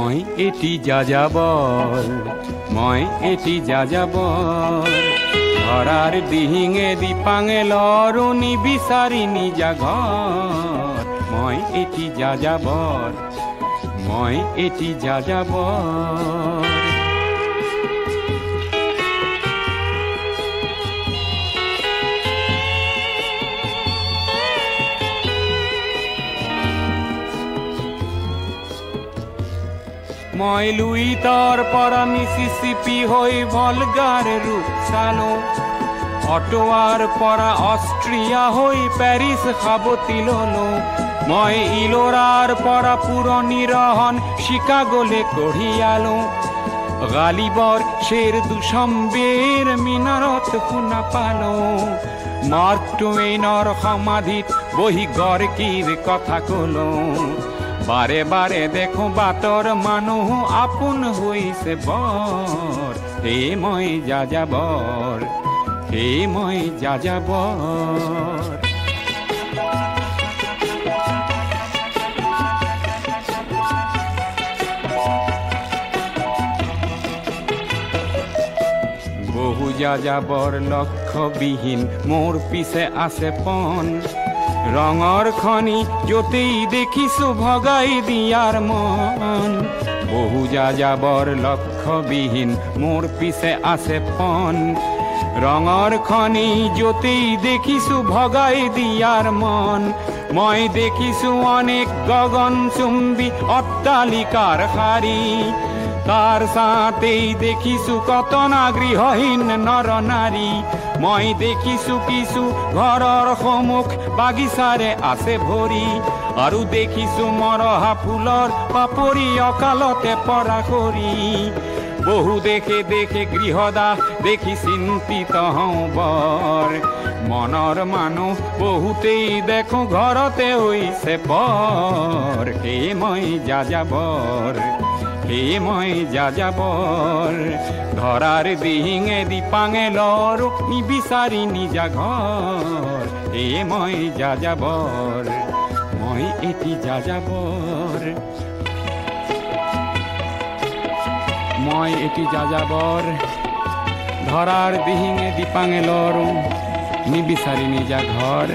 মই এটি যাযাবৰ, মই এটি যাযাবৰ, ধৰাৰ দিহিঙে দিপাঙে লৰো নিবিচাৰি নিজা ঘৰ। মই এটি যাযাবৰ, মই এটি যাযাবৰ। মই লুইতৰ পৰা মিছিছিপি হৈ ভলগাৰ ৰূপ চালো, অটোৱাৰ পৰা অষ্ট্ৰিয়া হৈ পেৰিছ সাৱটি ললো। মই ইলোৰাৰ পৰা পুৰণি ৰহন চিকাগোলে কঢ়িয়ালো, গালিবৰ শ্বেৰ দুচম্বেৰ মিনাৰত শুনা পালো। মাৰ্ক টুৱেইনৰ সমাধিত বহি গৰ্কিৰ কথা কলো। বাৰে বাৰে দেখো বাটৰ মানুহ আপোন হৈছে বৰ। হে মই যাযাবৰ, হে মই যাযাবৰ। বহু যাযাবৰ লক্ষ্যবিহীন মোৰ পিছে আছে পণ। ৰঙৰ খনি য'তেই দেখিছো ভগাই দিয়াৰ মন। বহু যাযাবৰ লক্ষ্যবিহীন মোৰ পিছে আছে পণ। ৰঙৰ খনি য'তেই দেখিছো ভগাই দিয়াৰ মন। মই দেখিছো অনেক গগনচুম্বী অট্টালিকাৰ শাৰী, তাৰ ছাতেই দেখিছো কতনা গৃহহীন নৰ নাৰী। মই দেখিছো কিছু ঘৰৰ সন্মুখ বাগিচাৰে আছে ভৰি, আৰু দেখিছো মৰহা ফুলৰ পাপৰি অকালতে পৰা কৰি। বহু দেখে দেখে গৃহদাহ দেখি চিন্তিত হওঁ বৰ। মনৰ মানুহ বহুতেই দেখো ঘৰতে হৈছে পৰ। হে মই যাযাবৰ, হে মই যাযাবৰ, ধৰাৰ দিহিঙে দিপাঙে লৰো নিবিচাৰি নিজা ঘৰ। হে মই যাযাবৰ, মই এটি যাযাবৰ, মই এটি যাযাবৰ, ধৰাৰ দিহিঙে দিপাঙে লৰো নিবিচাৰি নিজা ঘৰ।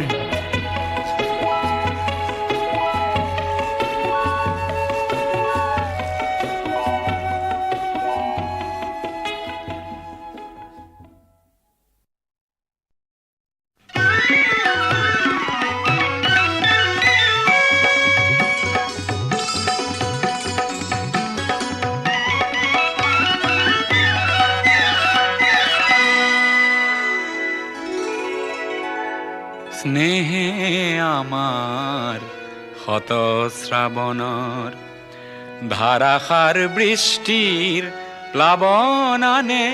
স্নেহে আমাৰ শত শ্ৰাবণৰ ধাৰাসাৰ বৃষ্টিৰ প্লাৱন আনে।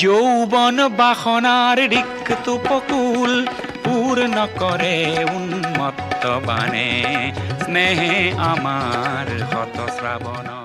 যৌৱন বাসনাৰ ৰিক্ত উপকূল পূৰ্ণ কৰে উন্মত্ত বাণে। স্নেহে আমাৰ শত শ্ৰাবণৰ